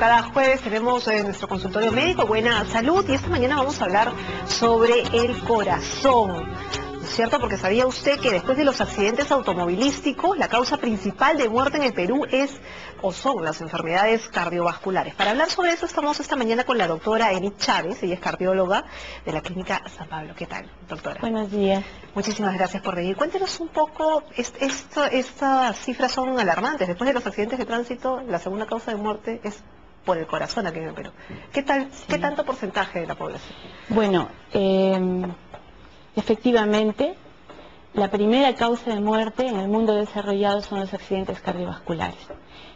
cada jueves tenemos nuestro consultorio médico Buena Salud y esta mañana vamos a hablar sobre el corazón. ¿No es cierto? Porque ¿sabía usted que después de los accidentes automovilísticos, la causa principal de muerte en el Perú son las enfermedades cardiovasculares? Para hablar sobre eso estamos esta mañana con la doctora Enid Chávez, ella es cardióloga de la Clínica San Pablo. ¿Qué tal, doctora? Buenos días. Muchísimas gracias por venir. Cuéntenos un poco, estas cifras son alarmantes. Después de los accidentes de tránsito, la segunda causa de muerte es por el corazón aquí en el Perú. ¿Qué tal, qué tanto porcentaje de la población? Bueno, efectivamente, la primera causa de muerte en el mundo desarrollado son los accidentes cardiovasculares.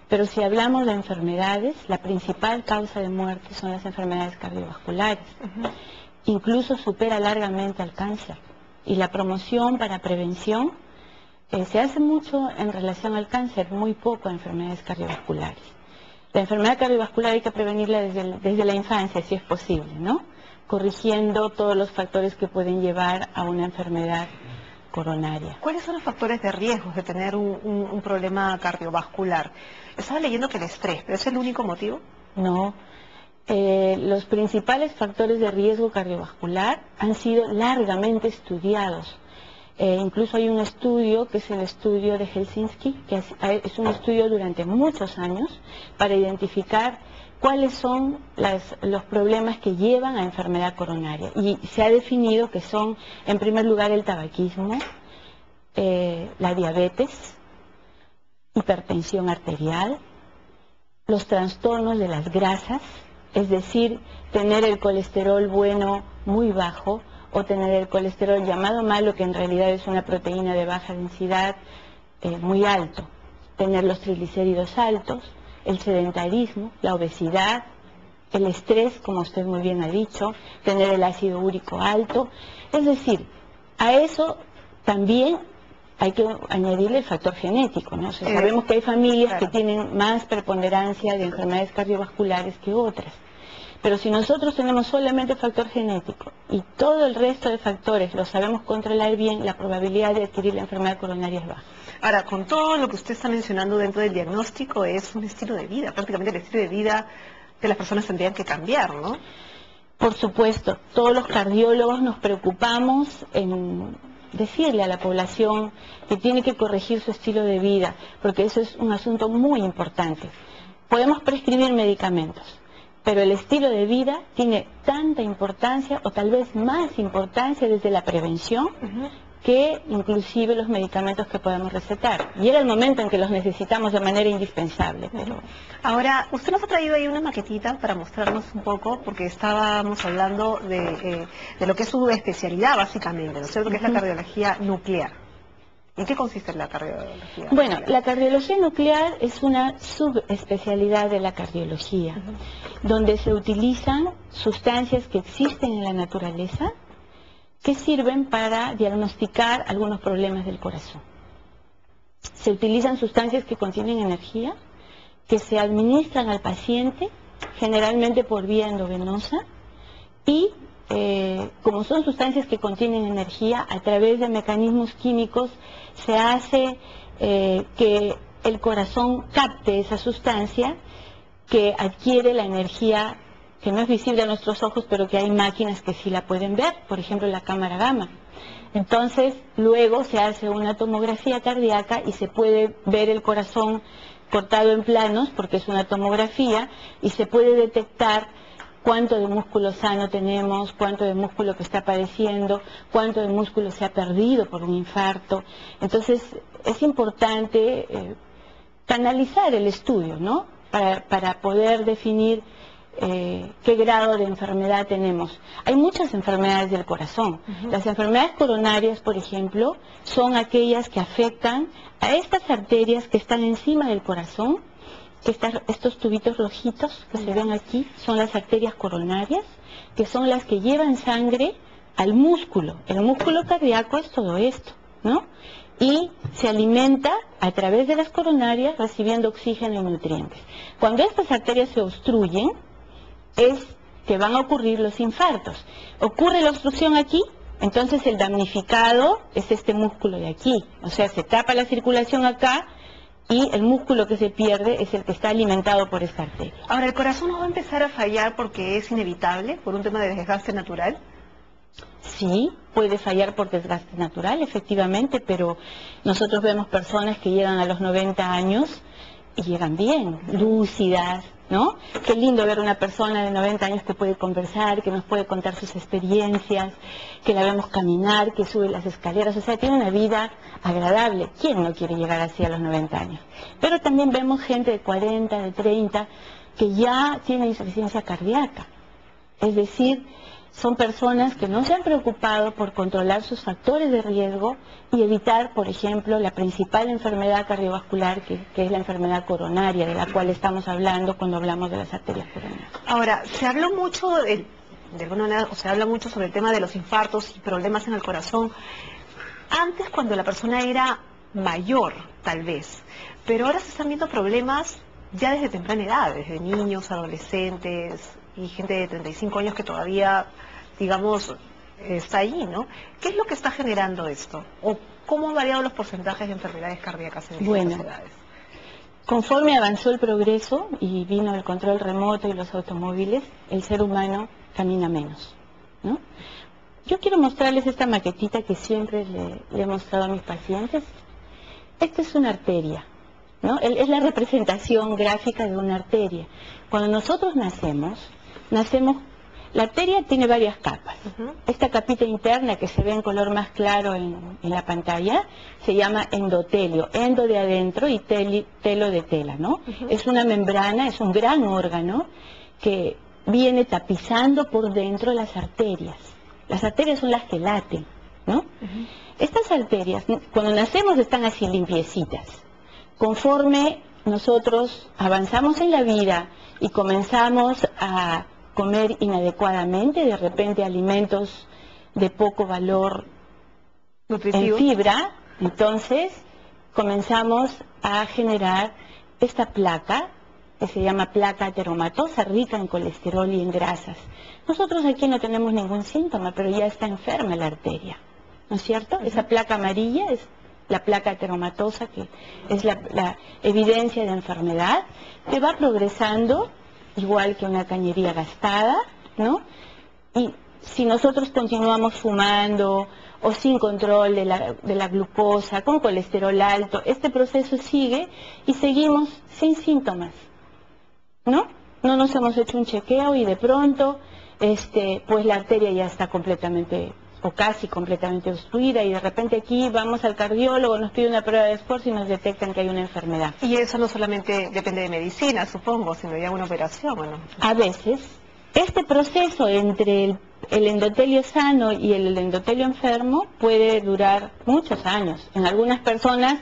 Pero si hablamos de enfermedades, la principal causa de muerte son las enfermedades cardiovasculares. Incluso supera largamente al cáncer. Y la promoción para prevención se hace mucho en relación al cáncer, muy poco a enfermedades cardiovasculares. La enfermedad cardiovascular hay que prevenirla desde la infancia, si es posible, ¿no? Corrigiendo todos los factores que pueden llevar a una enfermedad coronaria. ¿Cuáles son los factores de riesgo de tener un problema cardiovascular? Estaba leyendo que el estrés, ¿pero es el único motivo? No. Los principales factores de riesgo cardiovascular han sido largamente estudiados. Incluso hay un estudio, que es el estudio de Helsinki, que es un estudio durante muchos años para identificar cuáles son los problemas que llevan a enfermedad coronaria. Y se ha definido que son, en primer lugar, el tabaquismo, la diabetes, hipertensión arterial, los trastornos de las grasas, es decir, tener el colesterol bueno muy bajo o tener el colesterol llamado malo, que en realidad es una proteína de baja densidad, muy alto, tener los triglicéridos altos, el sedentarismo, la obesidad, el estrés, como usted muy bien ha dicho, tener el ácido úrico alto. Es decir, a eso también hay que añadirle el factor genético, ¿no? O sea, sabemos que hay familias que tienen más preponderancia de enfermedades cardiovasculares que otras. Pero si nosotros tenemos solamente factor genético y todo el resto de factores lo sabemos controlar bien, la probabilidad de adquirir la enfermedad coronaria es baja. Ahora, con todo lo que usted está mencionando dentro del diagnóstico, es un estilo de vida. Prácticamente el estilo de vida que las personas tendrían que cambiar, ¿no? Por supuesto, todos los cardiólogos nos preocupamos en decirle a la población que tiene que corregir su estilo de vida, porque eso es un asunto muy importante. Podemos prescribir medicamentos, pero el estilo de vida tiene tanta importancia, o tal vez más importancia desde la prevención, que inclusive los medicamentos que podemos recetar. Y era el momento en que los necesitamos de manera indispensable. Pero... Ahora, usted nos ha traído ahí una maquetita para mostrarnos un poco, porque estábamos hablando de lo que es su especialidad básicamente, ¿no es cierto? Que es la cardiología nuclear. ¿En qué consiste la cardiología? Bueno, la cardiología nuclear es una subespecialidad de la cardiología, donde se utilizan sustancias que existen en la naturaleza, que sirven para diagnosticar algunos problemas del corazón. Se utilizan sustancias que contienen energía, que se administran al paciente, generalmente por vía endovenosa, y como son sustancias que contienen energía, a través de mecanismos químicos se hace que el corazón capte esa sustancia, que adquiere la energía que no es visible a nuestros ojos, pero que hay máquinas que sí la pueden ver, por ejemplo la cámara gamma. Entonces, luego se hace una tomografía cardíaca y se puede ver el corazón cortado en planos, porque es una tomografía, y se puede detectar cuánto de músculo sano tenemos, cuánto de músculo que está padeciendo, cuánto de músculo se ha perdido por un infarto. Entonces, es importante canalizar el estudio, ¿no? Para poder definir qué grado de enfermedad tenemos. Hay muchas enfermedades del corazón. Las enfermedades coronarias, por ejemplo, son aquellas que afectan a estas arterias que están encima del corazón, que estos tubitos rojitos que se ven aquí son las arterias coronarias, que son las que llevan sangre al músculo. El músculo cardíaco es todo esto, ¿no? Y se alimenta a través de las coronarias recibiendo oxígeno y nutrientes. Cuando estas arterias se obstruyen, es que van a ocurrir los infartos. Ocurre la obstrucción aquí, entonces el damnificado es este músculo de aquí. O sea, se tapa la circulación acá y el músculo que se pierde es el que está alimentado por esta arteria. Ahora, ¿el corazón no va a empezar a fallar porque es inevitable, por un tema de desgaste natural? Sí, puede fallar por desgaste natural, efectivamente, pero nosotros vemos personas que llegan a los 90 años y llegan bien, lúcidas, ¿no? Qué lindo ver una persona de 90 años que puede conversar, que nos puede contar sus experiencias, que la vemos caminar, que sube las escaleras, o sea, tiene una vida agradable. ¿Quién no quiere llegar así a los 90 años? Pero también vemos gente de 40, de 30, que ya tiene insuficiencia cardíaca. Es decir, son personas que no se han preocupado por controlar sus factores de riesgo y evitar, por ejemplo, la principal enfermedad cardiovascular, que es la enfermedad coronaria, de la cual estamos hablando cuando hablamos de las arterias coronarias. Ahora, se habló mucho, de alguna manera, se habla mucho sobre el tema de los infartos y problemas en el corazón. Antes, cuando la persona era mayor, tal vez, pero ahora se están viendo problemas ya desde temprana edad, desde niños, adolescentes y gente de 35 años que todavía, digamos, está ahí, ¿no? ¿Qué es lo que está generando esto? ¿O cómo han variado los porcentajes de enfermedades cardíacas en distintas edades? Conforme avanzó el progreso y vino el control remoto y los automóviles, el ser humano camina menos, ¿no? Yo quiero mostrarles esta maquetita que siempre le he mostrado a mis pacientes. Esta es una arteria, ¿no? Es la representación gráfica de una arteria. Cuando nosotros nacemos, la arteria tiene varias capas. Esta capita interna que se ve en color más claro en la pantalla se llama endotelio, endo de adentro y telo de tela, ¿no? Es una membrana, es un gran órgano que viene tapizando por dentro las arterias. Las arterias son las que laten, ¿no? Estas arterias, cuando nacemos, están así limpiecitas. Conforme nosotros avanzamos en la vida y comenzamos a comer inadecuadamente, de repente alimentos de poco valor nutritivo en fibra, entonces comenzamos a generar esta placa que se llama placa ateromatosa, rica en colesterol y en grasas. Nosotros aquí no tenemos ningún síntoma, pero ya está enferma la arteria, ¿no es cierto? Esa placa amarilla es la placa ateromatosa, que es la evidencia de enfermedad, que va progresando igual que una cañería gastada, ¿no? Y si nosotros continuamos fumando o sin control de la glucosa, con colesterol alto, este proceso sigue y seguimos sin síntomas, ¿no? No nos hemos hecho un chequeo y de pronto, pues la arteria ya está completamente o casi completamente obstruida y de repente aquí vamos al cardiólogo, nos pide una prueba de esfuerzo y nos detectan que hay una enfermedad. Y eso no solamente depende de medicina, supongo, sino ya una operación, bueno. A veces, este proceso entre el endotelio sano y el endotelio enfermo puede durar muchos años. En algunas personas,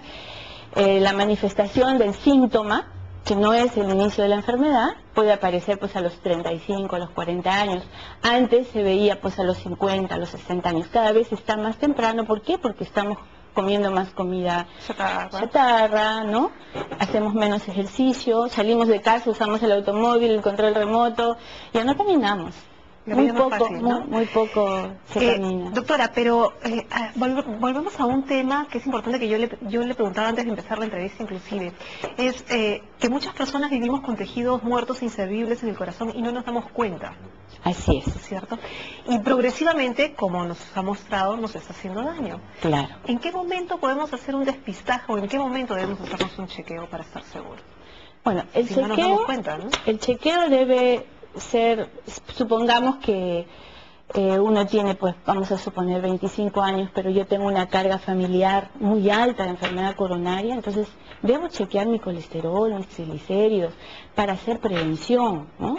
la manifestación del síntoma, que no es el inicio de la enfermedad, puede aparecer pues a los 35, a los 40 años. Antes se veía pues a los 50, a los 60 años. Cada vez está más temprano. ¿Por qué? Porque estamos comiendo más comida chatarra, ¿no? Hacemos menos ejercicio, salimos de casa, usamos el automóvil, el control remoto, ya no caminamos. Muy poco, fácil, ¿no? muy poco se camina. Doctora, pero volvemos a un tema que es importante, que yo le preguntaba antes de empezar la entrevista inclusive, es que muchas personas vivimos con tejidos muertos inservibles en el corazón y no nos damos cuenta. Así es. ¿Cierto? Y progresivamente, como nos ha mostrado, nos está haciendo daño. Claro. ¿En qué momento podemos hacer un despistaje o en qué momento debemos hacernos un chequeo para estar seguros? Bueno, el chequeo, no nos damos cuenta, ¿no? El chequeo debe ser, supongamos que uno tiene, pues vamos a suponer 25 años, pero yo tengo una carga familiar muy alta de enfermedad coronaria, entonces debo chequear mi colesterol, mis triglicéridos, para hacer prevención, ¿no?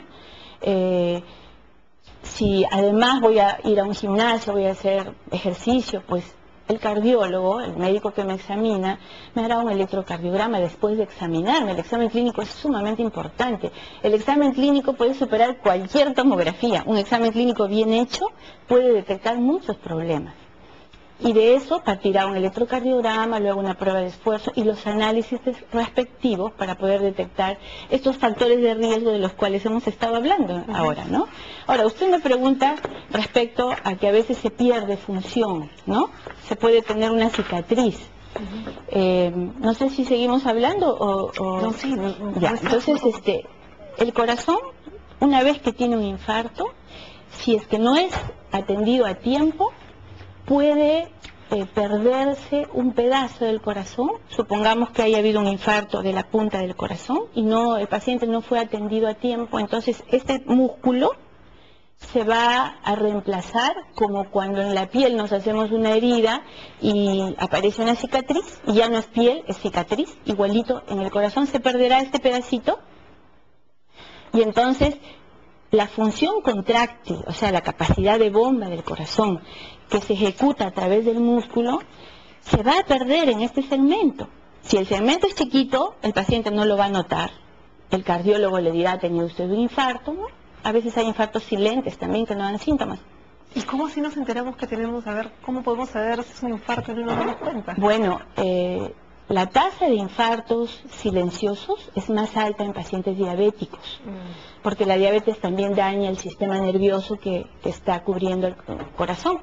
Si además voy a ir a un gimnasio, voy a hacer ejercicio, pues el cardiólogo, el médico que me examina, me hará un electrocardiograma después de examinarme. El examen clínico es sumamente importante. El examen clínico puede superar cualquier tomografía. Un examen clínico bien hecho puede detectar muchos problemas. Y de eso partirá un electrocardiograma, luego una prueba de esfuerzo y los análisis respectivos para poder detectar estos factores de riesgo de los cuales hemos estado hablando ahora, ¿no? Ahora, usted me pregunta respecto a que a veces se pierde función, ¿no? Se puede tener una cicatriz. No sé si seguimos hablando o... No, sí, Ya, entonces, el corazón, una vez que tiene un infarto, si es que no es atendido a tiempo, puede perderse un pedazo del corazón. Supongamos que haya habido un infarto de la punta del corazón y el paciente no fue atendido a tiempo, entonces este músculo se va a reemplazar, como cuando en la piel nos hacemos una herida y aparece una cicatriz, y ya no es piel, es cicatriz. Igualito en el corazón se perderá este pedacito, y entonces la función contráctil, o sea, la capacidad de bomba del corazón que se ejecuta a través del músculo, se va a perder en este segmento. Si el segmento es chiquito, el paciente no lo va a notar. El cardiólogo le dirá: ¿ha tenido usted un infarto? ¿No? A veces hay infartos silentes también que no dan síntomas. ¿Y cómo si nos enteramos que tenemos, cómo podemos saber si es un infarto y no nos damos cuenta? Bueno, la tasa de infartos silenciosos es más alta en pacientes diabéticos, porque la diabetes también daña el sistema nervioso que está cubriendo el corazón.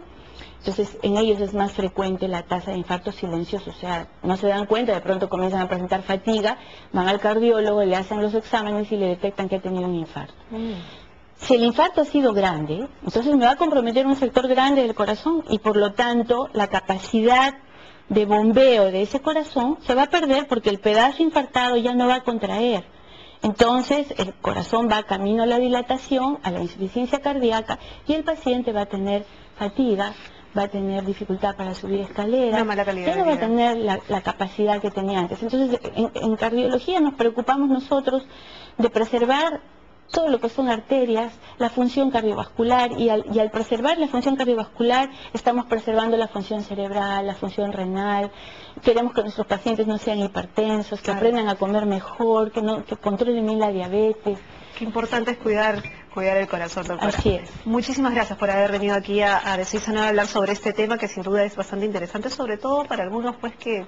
Entonces, en ellos es más frecuente la tasa de infartos silenciosos, o sea, no se dan cuenta, de pronto comienzan a presentar fatiga, van al cardiólogo, le hacen los exámenes y le detectan que ha tenido un infarto. Si el infarto ha sido grande, entonces me va a comprometer un sector grande del corazón y por lo tanto la capacidad de bombeo de ese corazón se va a perder porque el pedazo infartado ya no va a contraer. Entonces el corazón va camino a la dilatación, a la insuficiencia cardíaca, y el paciente va a tener fatiga, va a tener dificultad para subir escaleras, una mala calidad ya no de va a vida. tener la capacidad que tenía antes. Entonces en cardiología nos preocupamos nosotros de preservar todo lo que son arterias, la función cardiovascular, y al preservar la función cardiovascular estamos preservando la función cerebral, la función renal. Queremos que nuestros pacientes no sean hipertensos, que aprendan a comer mejor, que controlen bien la diabetes. Qué importante es cuidar el corazón, doctora. Así es. Muchísimas gracias por haber venido aquí a Decisión a hablar sobre este tema que sin duda es bastante interesante, sobre todo para algunos pues que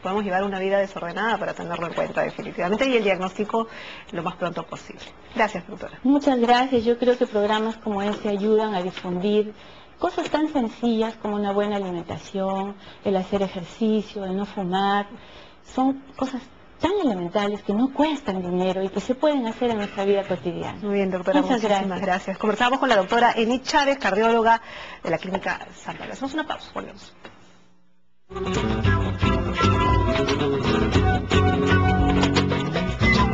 podemos llevar una vida desordenada, para tenerlo en cuenta definitivamente, y el diagnóstico lo más pronto posible. Gracias, doctora. Muchas gracias. Yo creo que programas como este ayudan a difundir cosas tan sencillas como una buena alimentación, el hacer ejercicio, el no fumar. Son cosas tan elementales que no cuestan dinero y que se pueden hacer en nuestra vida cotidiana. Muy bien, doctora. Muchas Muchísimas gracias. Conversamos con la doctora Enid Chávez, cardióloga de la Clínica Santa Fe. Hacemos una pausa, volvemos.